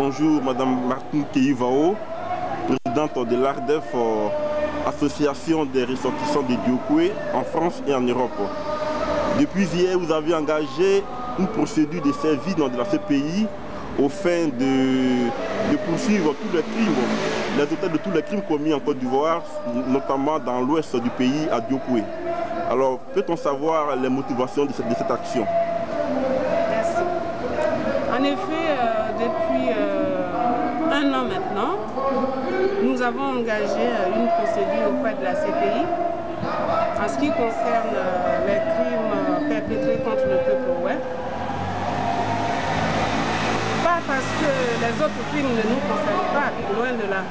Bonjour Madame Martine Keivao, présidente de l'ARDEF, association des ressortissants de Diokwe en France et en Europe. Depuis hier, vous avez engagé une procédure de service dans la CPI au fin de poursuivre tous les crimes, les auteurs de tous les crimes commis en Côte d'Ivoire, notamment dans l'ouest du pays, à Diokwe. Alors, peut-on savoir les motivations de cette action? Merci. En effet, depuis un an maintenant, nous avons engagé une procédure auprès de la CPI en ce qui concerne les crimes perpétrés contre le peuple ouai. Pas parce que les autres crimes ne nous concernent pas, loin de là,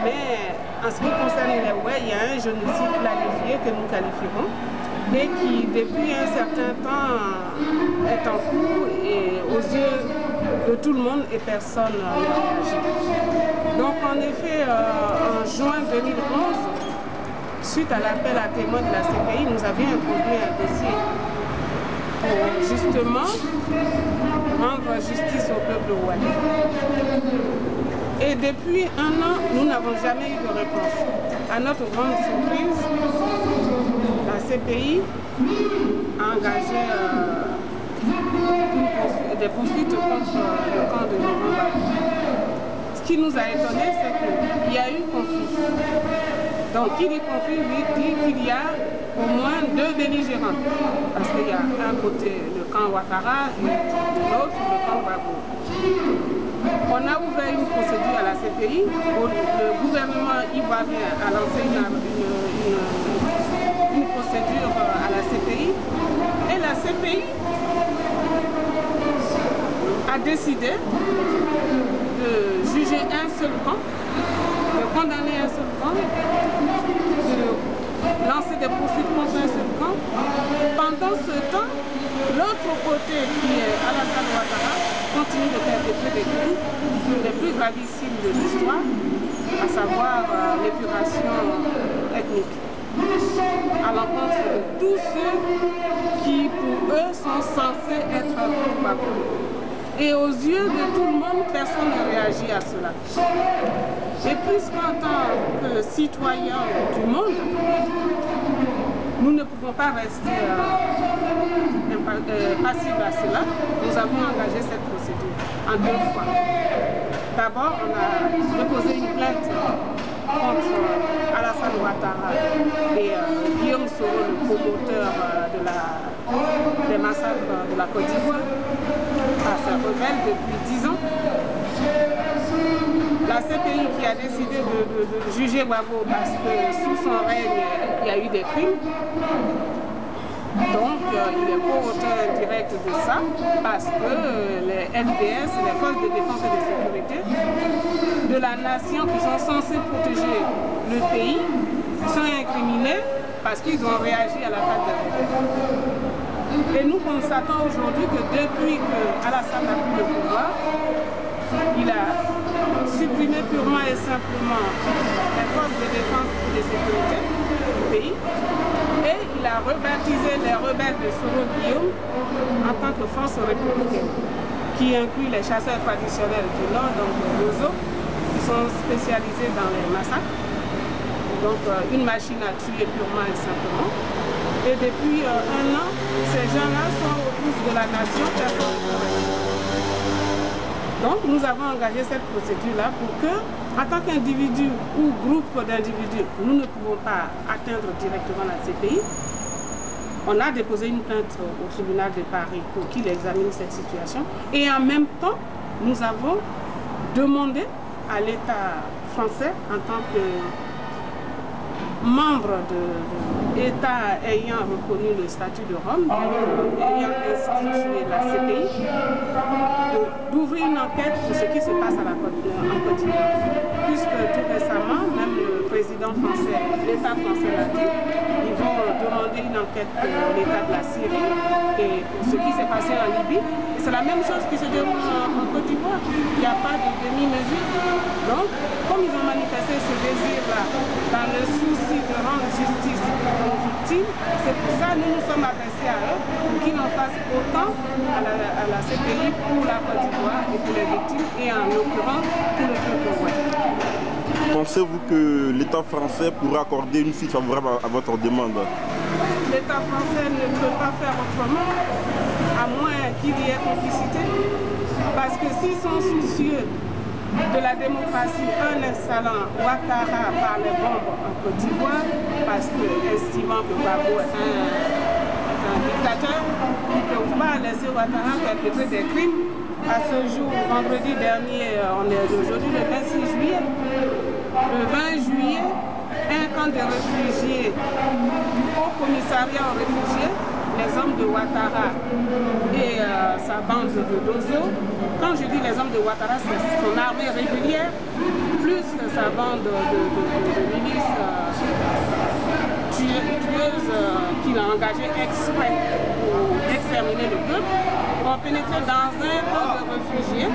mais en ce qui concerne les ouai, il y a un génocide planifié que nous qualifierons et qui, depuis un certain temps, est en cours et aux yeux de tout le monde et personne n'a réagi. Donc en effet, en juin 2011, suite à l'appel à témoins de la CPI, nous avions introduit un dossier pour justement rendre justice au peuple ouai. Et depuis un an, nous n'avons jamais eu de réponse. À notre grande surprise, la CPI a engagé des poursuites contre le camp de Laurent Gbagbo. Ce qui nous a étonnés, c'est qu'il y a eu conflit. Donc, qui dit conflit, lui, dit qu'il y a au moins deux belligérants. Parce qu'il y a d'un côté le camp Ouattara et de l'autre le camp Gbagbo. On a ouvert une procédure à la CPI. Le gouvernement ivoirien a lancé une procédure à la CPI. Et la CPI a décidé de juger un seul camp, de condamner un seul camp, de lancer des poursuites contre un seul camp. Pendant ce temps, l'autre côté, qui est Alassane Ouattara, continue de perpétrer des crimes les plus gravissimes de l'histoire, à savoir l'épuration ethnique, à l'encontre de tous ceux qui, pour eux, sont censés être coupables. Et aux yeux de tout le monde, personne ne réagit à cela. Et puisqu'en tant que citoyens du monde, nous ne pouvons pas rester passifs à cela, nous avons engagé cette procédure en deux fois. D'abord, on a déposé une plainte contre Alassane Ouattara et Guillaume Soro, le promoteur des massacres de la Côte d'Ivoire, à sa rebelle depuis 10 ans. La CPI qui a décidé de juger Gbagbo parce que sous son règne, il y a eu des crimes. Donc, il est co-auteur indirect de ça parce que les FDS, les forces de défense et de sécurité de la nation qui sont censées protéger le pays sont incriminés parce qu'ils ont réagi à l'attaque des rebelles. Et nous constatons aujourd'hui que depuis que Alassane a pris le pouvoir, il a supprimé purement et simplement les forces de défense et de sécurité du pays et il a rebaptisé les rebelles de Soro Guillaume en tant que force républicaine, qui inclut les chasseurs traditionnels du Nord, donc les Lozo, qui sont spécialisés dans les massacres. Donc une machine à tuer purement et simplement. Et depuis un an, ces gens-là sont au pouce de la nation. Donc nous avons engagé cette procédure-là pour que, en tant qu'individu ou groupe d'individus, nous ne pouvons pas atteindre directement la CPI. On a déposé une plainte au tribunal de Paris pour qu'il examine cette situation. Et en même temps, nous avons demandé à l'État français, en tant que membre de l'État ayant reconnu le statut de Rome, ayant institué la CPI, d'ouvrir une enquête sur ce qui se passe en Côte d'Ivoire. Puisque tout récemment, même le président français, l'État français l'a dit, ils vont demander une enquête pour l'état de la Syrie et pour ce qui s'est passé en Libye. Et c'est la même chose qui se déroule en Côte d'Ivoire. Il n'y a pas de demi-mesure. Donc, comme ils ont manifesté ce désir-là, dans le souci de rendre justice aux victimes, c'est pour ça que nous nous sommes adressés à eux pour qu'ils en fassent autant à la CPI pour la Côte d'Ivoire et pour les victimes, et en l'occurrence pour le peuple ouest. Pensez-vous que l'État français pourrait accorder une suite favorable à votre demande? L'État français ne peut pas faire autrement, à moins qu'il y ait complicité. Parce que s'ils sont soucieux de la démocratie en installant Ouattara par les bombes en Côte d'Ivoire, parce que, estimant que Gbagbo est un dictateur, ils ne peuvent pas laisser Ouattara perpétrer des crimes. À ce jour, vendredi dernier, on est aujourd'hui le 26 juillet. Le 20 juillet, un camp de réfugiés au commissariat aux réfugiés, les hommes de Ouattara et sa bande de Dozo. Quand je dis les hommes de Ouattara, c'est son armée régulière, plus sa bande de milices tueuses qu'il a engagées exprès pour exterminer le peuple, ont pénétré dans un camp de réfugiés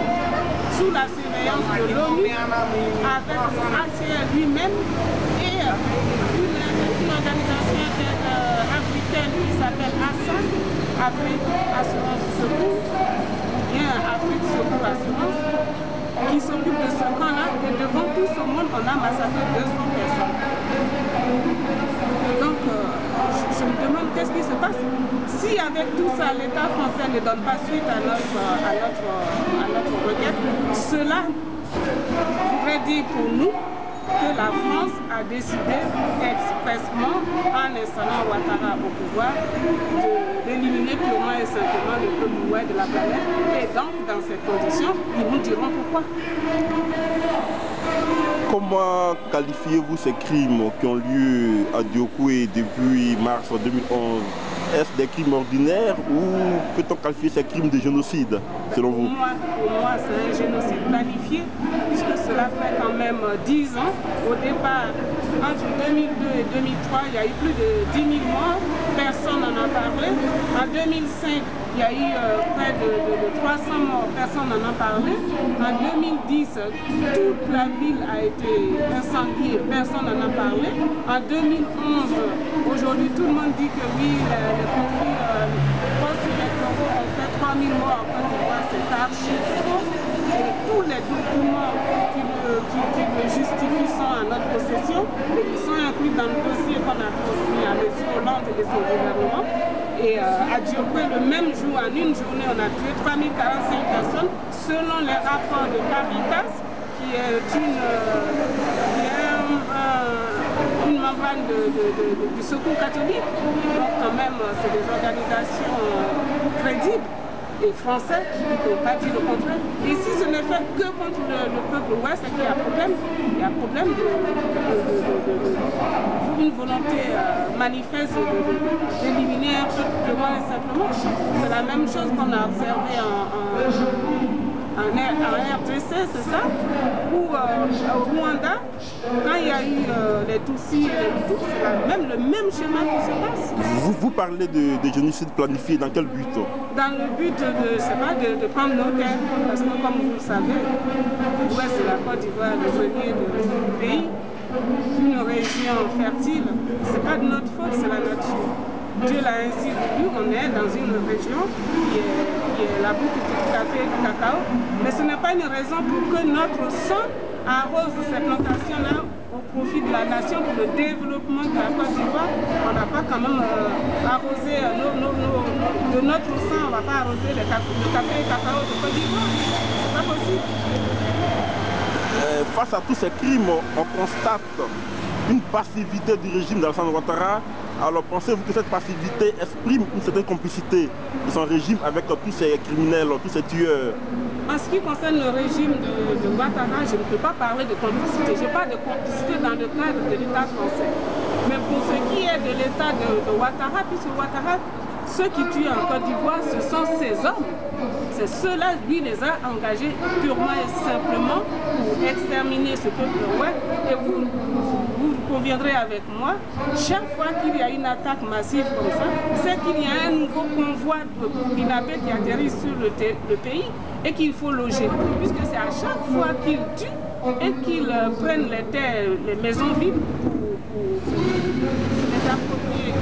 sous la surveillance de l'ONU avec le HCR lui-même et une organisation africaine qui s'appelle ASSAN, Afrique Assurance Secours, bien Afrique Secours Assurance, qui s'occupe de ce camp-là, et devant tout ce monde, on a massacré 200 personnes. Donc, je me demande qu'est-ce qui se passe. Si avec tout ça, l'État français ne donne pas suite à notre requête, cela voudrait dire pour nous que la France a décidé expressément, en installant Ouattara au pouvoir, d'éliminer purement et simplement le peuple ouest de la planète. Et donc, dans ces conditions, ils nous diront pourquoi. Comment qualifiez-vous ces crimes qui ont lieu à Diokoué depuis mars 2011? Est-ce des crimes ordinaires ou peut-on qualifier ces crimes de génocide, selon vous? Pour moi, c'est un génocide planifié, puisque cela fait quand même 10 ans. Au départ, entre 2002 et 2003, il y a eu plus de 10 000 morts, personne n'en a parlé. En 2005, il y a eu près de 300 morts, personne n'en a parlé. En 2010, toute la ville a été incendiée, personne n'en a parlé. En 2011, aujourd'hui, tout le monde dit que oui, les conflits post-électoraux ont fait 3 000 morts en Côte d'Ivoire, c'est archi faux. Et tous les documents qui le justifient sont à notre possession et ils sont inclus dans le dossier qu'on a transmis à M. Hollande et son gouvernement. Et à Diokoué, le même jour, en une journée, on a tué 3045 personnes selon les rapports de Caritas, qui est une membrane du Secours catholique. Donc quand même, c'est des organisations crédibles et français qui n'ont pas dit le contraire. Et si ce n'est fait que contre le peuple ouest, c'est qu'il y a problème. Il y a problème d'une volonté manifeste d'éliminer un peuple purement et simplement. C'est la même chose qu'on a observé en RDC, c'est ça, ou au Rwanda, quand il y a eu les Tutsis et les Hutus, c'est le même schéma qui se passe. Vous parlez de génocide planifié, dans quel but? Dans le but de prendre nos terres, parce que comme vous le savez, l'ouest de la Côte d'Ivoire, le grenier du pays, une région fertile, c'est pas de notre faute, c'est la nature. Dieu l'a ainsi voulu, on est dans une région qui est la boucle du café et du cacao, mais ce n'est pas une raison pour que notre sang arrose ces plantations-là au profit de la nation pour le développement de la Côte d'Ivoire. On n'a pas quand même arrosé de notre sang, on ne va pas arroser le café et le cacao de Côte d'Ivoire. C'est pas possible. Face à tous ces crimes, on constate une passivité du régime d'Alassane Ouattara. Alors pensez-vous que cette passivité exprime une certaine complicité de son régime avec tous ces criminels, tous ces tueurs? En ce qui concerne le régime de Ouattara, je ne peux pas parler de complicité. Je parle de complicité dans le cadre de l'État français. Mais pour ce qui est de l'État de Ouattara, puisque Ouattara, ceux qui tuent en Côte d'Ivoire, ce sont ces hommes. C'est ceux-là, lui, les a engagés purement et simplement pour exterminer ce peuple ouais. Et vous conviendrez avec moi, chaque fois qu'il y a une attaque massive comme ça, c'est qu'il y a un nouveau convoi de burkinabés qui atterrit sur le pays et qu'il faut loger. Puisque c'est à chaque fois qu'ils tuent et qu'ils prennent les terres, les maisons vides pour les approprier.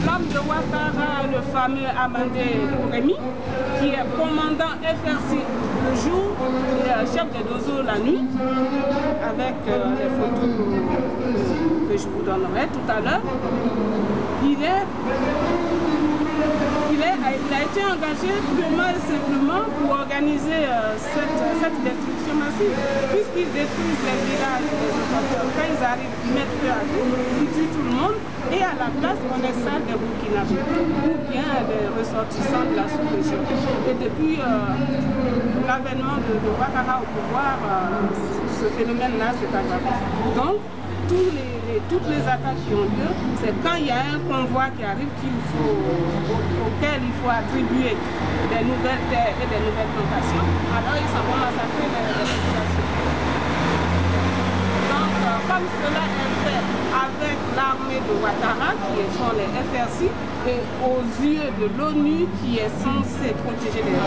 L'homme de Ouattara, le fameux Amandé Rémy, qui est commandant FRC le jour et chef des dozos la nuit, avec les photos que je vous donnerai tout à l'heure, il a été engagé purement et simplement pour organiser cette destruction massive, puisqu'ils détruisent les villages des occupants. Quand ils arrivent, ils mettent feu à tout, ils tuent tout le monde, et à la place, on installe des burkinabés, ou bien des ressortissants de la sous-région. Et depuis l'avènement de Ouattara au pouvoir, ce phénomène-là s'est aggravé. Donc, toutes les attaques qui ont lieu, c'est quand il y a un convoi qui arrive auquel il faut attribuer des nouvelles terres et des nouvelles plantations, alors ils s'en vont massacrer les populations. Donc, comme cela est fait avec l'armée de Ouattara, qui sont les FRC, et aux yeux de l'ONU, qui est censée protéger les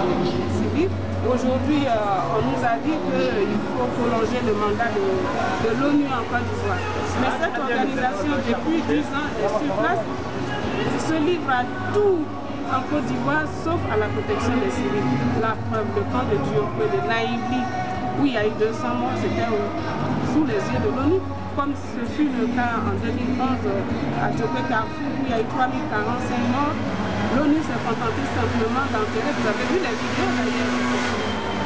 civils, aujourd'hui, on nous a dit qu'il faut prolonger le mandat de l'ONU en Côte d'Ivoire. Mais cette organisation, depuis 10 ans, est sur place, se livre à tout en Côte d'Ivoire, sauf à la protection des civils. La preuve, le camp de Diopé, de Naïbi, où il y a eu 200 morts, c'était sous les yeux de l'ONU, comme ce fut le cas en 2011 à Diopé-Carrefour, où il y a eu 3045 morts. L'ONU s'est contentée simplement d'enterrer, vous avez vu les vidéos d'ailleurs,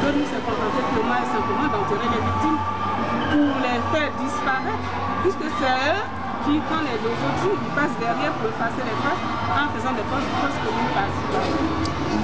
l'ONU s'est contentée purement et simplement d'enterrer les victimes pour les faire disparaître, puisque c'est eux qui, quand les autres tuent, ils passent derrière pour effacer les traces en faisant des fausses communications.